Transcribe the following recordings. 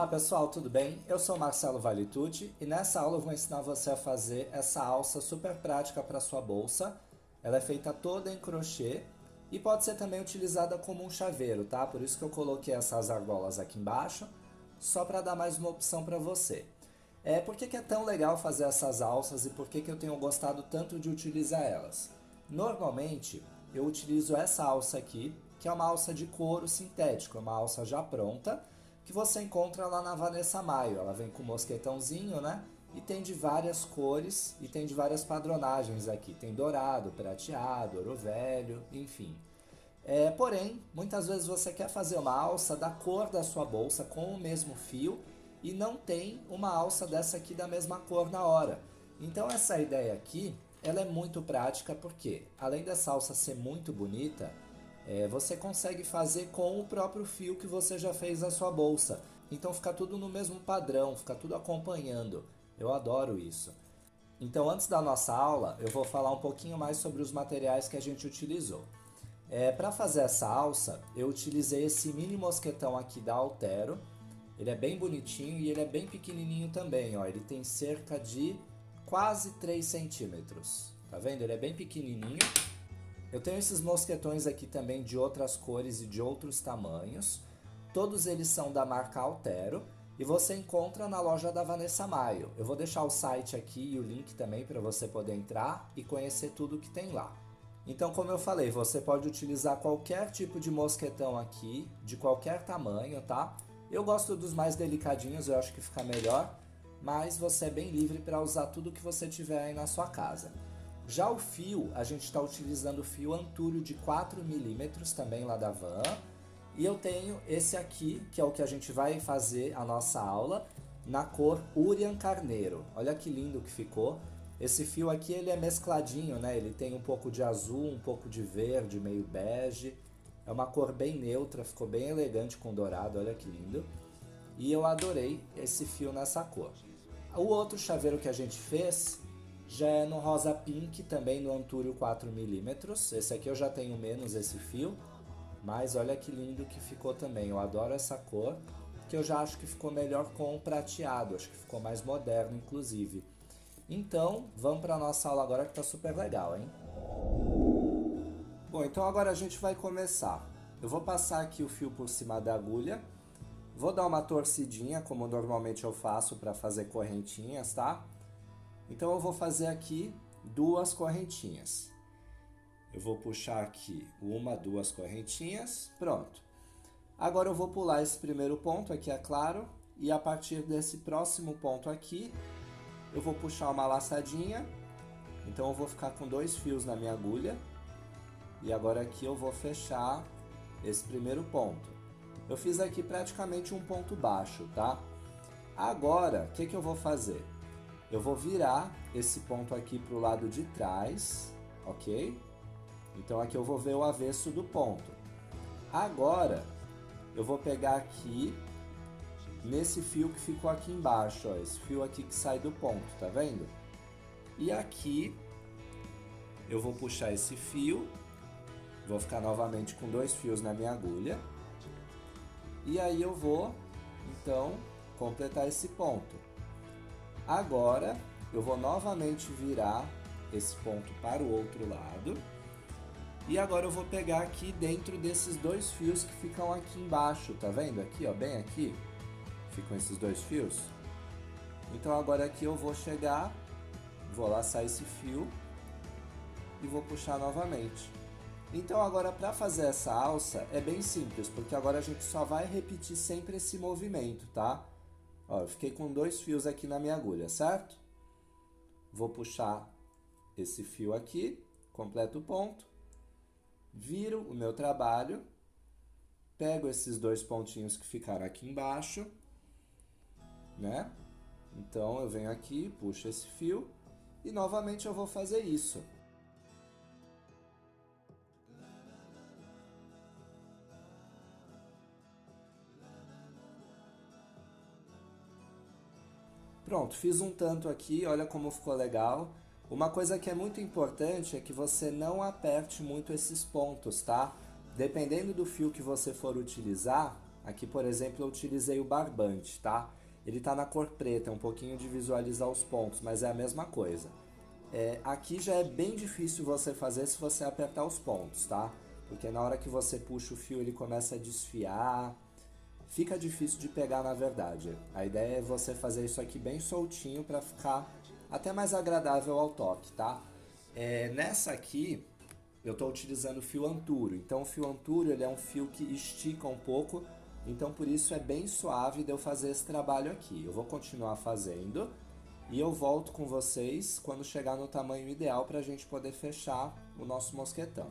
Olá pessoal, tudo bem? Eu sou Marcelo Valitucci e nessa aula eu vou ensinar você a fazer essa alça super prática para sua bolsa. Ela é feita toda em crochê e pode ser também utilizada como um chaveiro, tá? Por isso que eu coloquei essas argolas aqui embaixo, só para dar mais uma opção para você. Por que é tão legal fazer essas alças e por que eu tenho gostado tanto de utilizar elas? Normalmente eu utilizo essa alça aqui, que é uma alça de couro sintético, é uma alça já pronta, que você encontra lá na Vanessa Maio. Ela vem com mosquetãozinho, né? E tem de várias cores e tem de várias padronagens aqui. Tem dourado, prateado, ouro velho, enfim. Porém, muitas vezes você quer fazer uma alça da cor da sua bolsa com o mesmo fio e não tem uma alça dessa aqui da mesma cor na hora. Então essa ideia aqui, ela é muito prática porque, além dessa alça ser muito bonita, você consegue fazer com o próprio fio que você já fez na sua bolsa. Então fica tudo no mesmo padrão, fica tudo acompanhando. Eu adoro isso. Então antes da nossa aula, eu vou falar um pouquinho mais sobre os materiais que a gente utilizou. Para fazer essa alça, eu utilizei esse mini mosquetão aqui da Altero. Ele é bem bonitinho e ele é bem pequenininho também, ó. Ele tem cerca de quase 3 centímetros. Tá vendo? Ele é bem pequenininho. Eu tenho esses mosquetões aqui também de outras cores e de outros tamanhos. Todos eles são da marca Altero e você encontra na loja da Vanessa Maio. Eu vou deixar o site aqui e o link também para você poder entrar e conhecer tudo que tem lá. Então, como eu falei, você pode utilizar qualquer tipo de mosquetão aqui, de qualquer tamanho, tá? Eu gosto dos mais delicadinhos, eu acho que fica melhor, mas você é bem livre para usar tudo que você tiver aí na sua casa. Já o fio, a gente está utilizando o fio Antúrio de 4 milímetros, também lá da Van. E eu tenho esse aqui, que é o que a gente vai fazer a nossa aula, na cor Urian Carneiro. Olha que lindo que ficou. Esse fio aqui, ele é mescladinho, né? Ele tem um pouco de azul, um pouco de verde, meio bege. É uma cor bem neutra, ficou bem elegante com dourado, olha que lindo. E eu adorei esse fio nessa cor. O outro chaveiro que a gente fez já é no rosa pink, também no Antúrio 4 milímetros. Esse aqui eu já tenho menos esse fio, mas olha que lindo que ficou também. Eu adoro essa cor, que eu já acho que ficou melhor com o prateado, acho que ficou mais moderno inclusive. Então, vamos para a nossa aula agora que tá super legal, hein? Bom, então agora a gente vai começar. Eu vou passar aqui o fio por cima da agulha, vou dar uma torcidinha, como normalmente eu faço para fazer correntinhas, tá? Então eu vou fazer aqui 2 correntinhas. Eu vou puxar aqui 1, 2 correntinhas, pronto. Agora eu vou pular esse primeiro ponto aqui, é claro, e a partir desse próximo ponto aqui, eu vou puxar uma laçadinha. Então eu vou ficar com 2 fios na minha agulha. E agora aqui eu vou fechar esse primeiro ponto. Eu fiz aqui praticamente um ponto baixo, tá? Agora, o que eu vou fazer? Eu vou virar esse ponto aqui para o lado de trás, ok? Então aqui eu vou ver o avesso do ponto. Agora, eu vou pegar aqui, nesse fio que ficou aqui embaixo, ó, esse fio aqui que sai do ponto, tá vendo? E aqui, eu vou puxar esse fio, vou ficar novamente com 2 fios na minha agulha. E aí eu vou, então, completar esse ponto. Agora, eu vou novamente virar esse ponto para o outro lado. E agora eu vou pegar aqui dentro desses 2 fios que ficam aqui embaixo, tá vendo? Aqui, ó, bem aqui, ficam esses 2 fios. Então agora aqui eu vou chegar, vou laçar esse fio e vou puxar novamente. Então agora para fazer essa alça é bem simples, porque agora a gente só vai repetir sempre esse movimento, tá? Ó, eu fiquei com 2 fios aqui na minha agulha, certo? Vou puxar esse fio aqui, completo o ponto, viro o meu trabalho, pego esses 2 pontinhos que ficaram aqui embaixo, né? Então eu venho aqui, puxo esse fio e novamente eu vou fazer isso. Pronto, fiz um tanto aqui, olha como ficou legal. Uma coisa que é muito importante é que você não aperte muito esses pontos, tá? Dependendo do fio que você for utilizar, Aqui, por exemplo, eu utilizei o barbante, tá? Ele tá na cor preta, é um pouquinho de visualizar os pontos, mas é a mesma coisa. Aqui já é bem difícil você fazer se você apertar os pontos, tá? Porque na hora que você puxa o fio ele começa a desfiar, fica difícil de pegar na verdade. A ideia é você fazer isso aqui bem soltinho para ficar até mais agradável ao toque, tá? Nessa aqui eu estou utilizando o fio Anturo, então o fio Anturo ele é um fio que estica um pouco, então por isso é bem suave de eu fazer esse trabalho aqui. Eu vou continuar fazendo e eu volto com vocês quando chegar no tamanho ideal para a gente poder fechar o nosso mosquetão.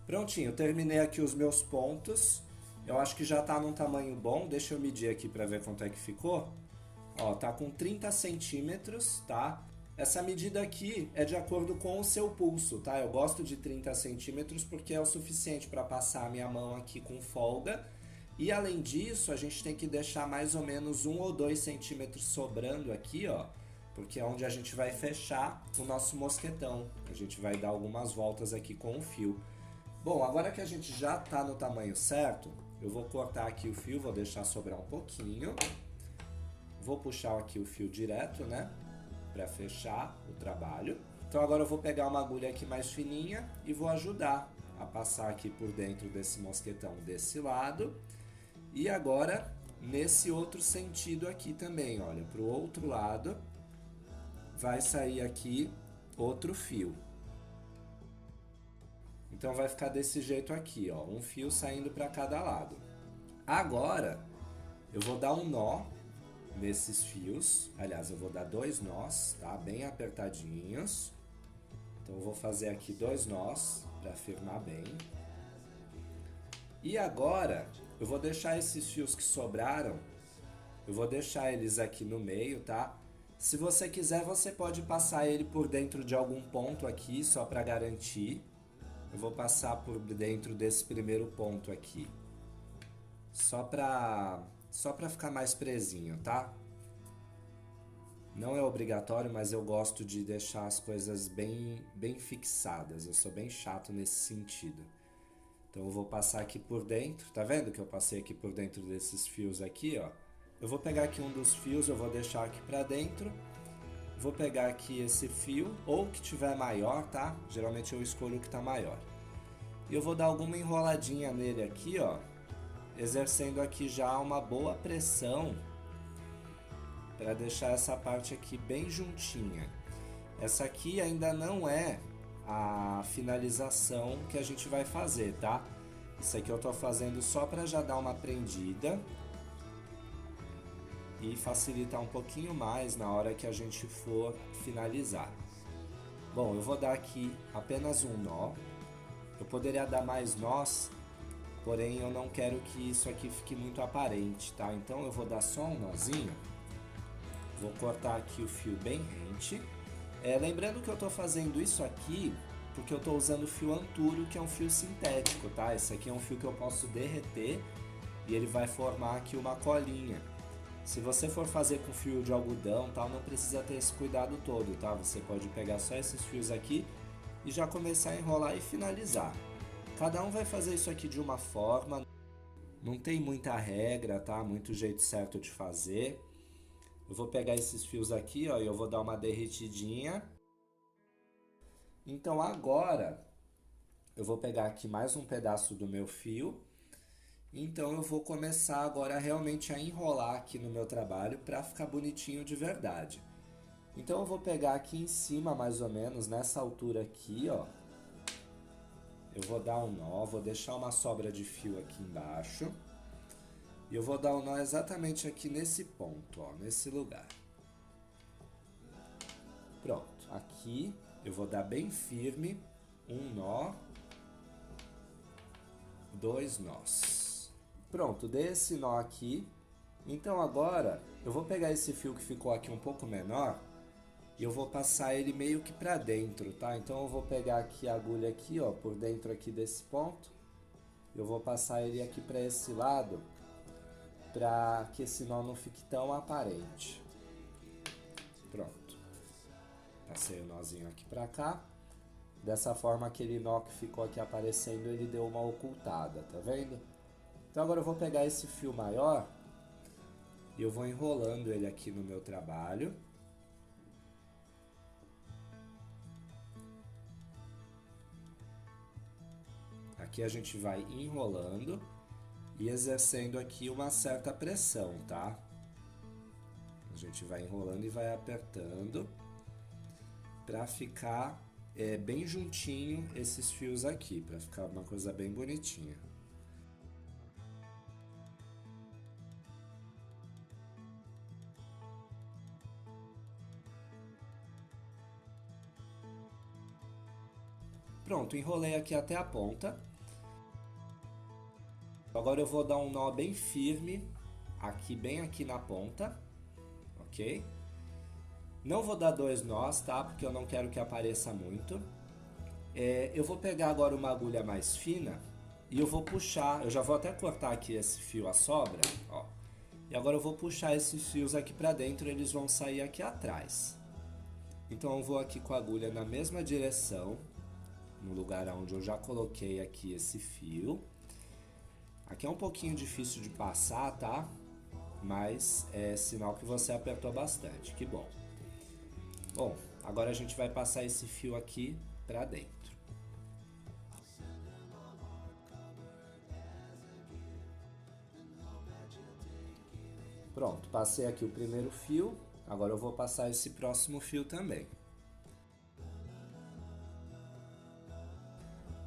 Prontinho, terminei aqui os meus pontos. Eu acho que já está num tamanho bom. Deixa eu medir aqui para ver quanto é que ficou. Ó, tá com 30 centímetros, tá? Essa medida aqui é de acordo com o seu pulso, tá? Eu gosto de 30 centímetros porque é o suficiente para passar a minha mão aqui com folga. E além disso, a gente tem que deixar mais ou menos 1 ou 2 centímetros sobrando aqui, ó. Porque é onde a gente vai fechar o nosso mosquetão. A gente vai dar algumas voltas aqui com o fio. Bom, agora que a gente já tá no tamanho certo, eu vou cortar aqui o fio, vou deixar sobrar um pouquinho. Vou puxar aqui o fio direto, né? Para fechar o trabalho. Então agora eu vou pegar uma agulha aqui mais fininha e vou ajudar a passar aqui por dentro desse mosquetão desse lado. E agora nesse outro sentido aqui também, olha, para o outro lado vai sair aqui outro fio. Então vai ficar desse jeito aqui, ó, um fio saindo para cada lado. Agora eu vou dar um nó nesses fios, aliás, eu vou dar 2 nós, tá? Bem apertadinhos. Então eu vou fazer aqui 2 nós para firmar bem. E agora eu vou deixar esses fios que sobraram, eu vou deixar eles aqui no meio, tá? Se você quiser, você pode passar ele por dentro de algum ponto aqui, só para garantir. Eu vou passar por dentro desse primeiro ponto aqui, só para ficar mais presinho, tá? Não é obrigatório, mas eu gosto de deixar as coisas bem fixadas. Eu sou bem chato nesse sentido. Então eu vou passar aqui por dentro. Tá vendo que eu passei aqui por dentro desses fios aqui, ó? Eu vou pegar aqui um dos fios, eu vou deixar aqui pra dentro. Vou pegar aqui esse fio, ou o que tiver maior, tá? Geralmente eu escolho o que tá maior. E eu vou dar alguma enroladinha nele aqui, ó. Exercendo aqui já uma boa pressão para deixar essa parte aqui bem juntinha. Essa aqui ainda não é a finalização que a gente vai fazer, tá? Isso aqui eu tô fazendo só para já dar uma prendida e facilitar um pouquinho mais na hora que a gente for finalizar. Bom, eu vou dar aqui apenas um nó. Eu poderia dar mais nós, porém eu não quero que isso aqui fique muito aparente, tá? Então eu vou dar só um nozinho. Vou cortar aqui o fio bem rente. Lembrando que eu tô fazendo isso aqui porque eu tô usando o fio Anturo, que é um fio sintético, tá? Esse aqui é um fio que eu posso derreter e ele vai formar aqui uma colinha. Se você for fazer com fio de algodão, tal, não precisa ter esse cuidado todo, tá? Você pode pegar só esses fios aqui e já começar a enrolar e finalizar. Cada um vai fazer isso aqui de uma forma, não tem muita regra, tá? Muito jeito certo de fazer. Eu vou pegar esses fios aqui, ó, e eu vou dar uma derretidinha. Então agora eu vou pegar aqui mais um pedaço do meu fio. Então eu vou começar agora realmente a enrolar aqui no meu trabalho para ficar bonitinho de verdade. Então eu vou pegar aqui em cima, mais ou menos, nessa altura aqui, ó. Eu vou dar um nó, vou deixar uma sobra de fio aqui embaixo. E eu vou dar um nó exatamente aqui nesse ponto, ó, nesse lugar. Pronto, aqui eu vou dar bem firme um nó, 2 nós. Pronto, dei esse nó aqui. Então agora eu vou pegar esse fio que ficou aqui um pouco menor e eu vou passar ele meio que pra dentro, tá? Então eu vou pegar aqui a agulha aqui, ó, por dentro aqui desse ponto. Eu vou passar ele aqui pra esse lado, para que esse nó não fique tão aparente. Pronto. Passei o nozinho aqui pra cá. Dessa forma, aquele nó que ficou aqui aparecendo, ele deu uma ocultada, tá vendo? Então agora eu vou pegar esse fio maior e eu vou enrolando ele aqui no meu trabalho. Aqui a gente vai enrolando e exercendo aqui uma certa pressão, tá? A gente vai enrolando e vai apertando para ficar bem juntinho esses fios aqui, para ficar uma coisa bem bonitinha. Pronto, enrolei aqui até a ponta. Agora eu vou dar um nó bem firme, aqui bem aqui na ponta, ok? Não vou dar 2 nós, tá? Porque eu não quero que apareça muito. Eu vou pegar agora uma agulha mais fina e eu vou puxar, eu já vou até cortar aqui esse fio a sobra, ó. E agora eu vou puxar esses fios aqui pra dentro, eles vão sair aqui atrás. Então eu vou aqui com a agulha na mesma direção, no lugar onde eu já coloquei aqui esse fio. Aqui é um pouquinho difícil de passar, tá? Mas é sinal que você apertou bastante, que bom. Bom, agora a gente vai passar esse fio aqui pra dentro. Pronto, passei aqui o primeiro fio, agora eu vou passar esse próximo fio também.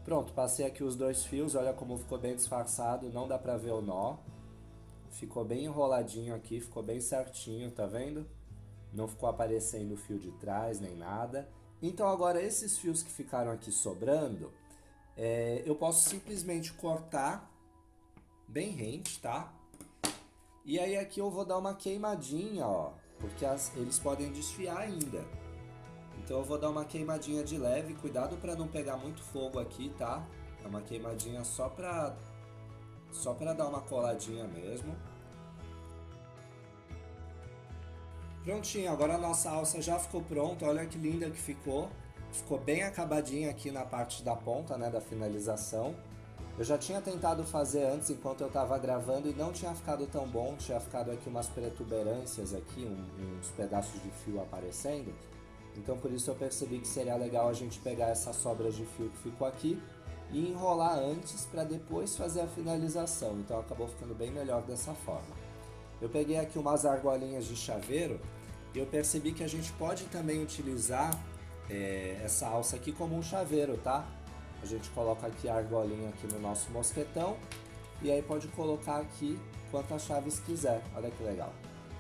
Pronto, passei aqui os 2 fios, olha como ficou bem disfarçado, não dá pra ver o nó. Ficou bem enroladinho aqui, ficou bem certinho, tá vendo? Não ficou aparecendo o fio de trás, nem nada. Então agora esses fios que ficaram aqui sobrando, eu posso simplesmente cortar bem rente, tá? E aí aqui eu vou dar uma queimadinha, ó, porque eles podem desfiar ainda. Então eu vou dar uma queimadinha de leve, cuidado para não pegar muito fogo aqui, tá? É uma queimadinha só pra dar uma coladinha mesmo. Prontinho, agora a nossa alça já ficou pronta, olha que linda que ficou. Ficou bem acabadinha aqui na parte da ponta, né, da finalização. Eu já tinha tentado fazer antes enquanto eu estava gravando e não tinha ficado tão bom, tinha ficado aqui umas protuberâncias aqui, uns pedaços de fio aparecendo. Então por isso eu percebi que seria legal a gente pegar essas sobras de fio que ficou aqui e enrolar antes para depois fazer a finalização. Então acabou ficando bem melhor dessa forma. Eu peguei aqui umas argolinhas de chaveiro e eu percebi que a gente pode também utilizar essa alça aqui como um chaveiro, tá? A gente coloca aqui a argolinha aqui no nosso mosquetão e aí pode colocar aqui quantas chaves quiser. Olha que legal.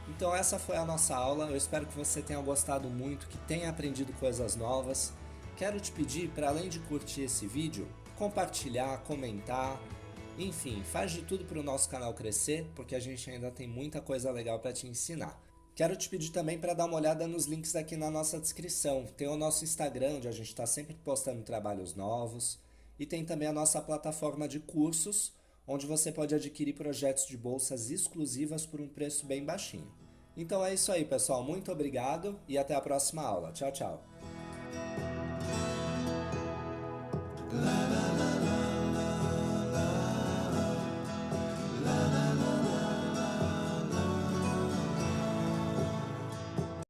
Então essa foi a nossa aula, eu espero que você tenha gostado muito, que tenha aprendido coisas novas. Quero te pedir, para além de curtir esse vídeo, compartilhar, comentar, enfim, faz de tudo para o nosso canal crescer, porque a gente ainda tem muita coisa legal para te ensinar. Quero te pedir também para dar uma olhada nos links aqui na nossa descrição. Tem o nosso Instagram, onde a gente está sempre postando trabalhos novos, e tem também a nossa plataforma de cursos, onde você pode adquirir projetos de bolsas exclusivas por um preço bem baixinho. Então é isso aí, pessoal. Muito obrigado e até a próxima aula. Tchau, tchau.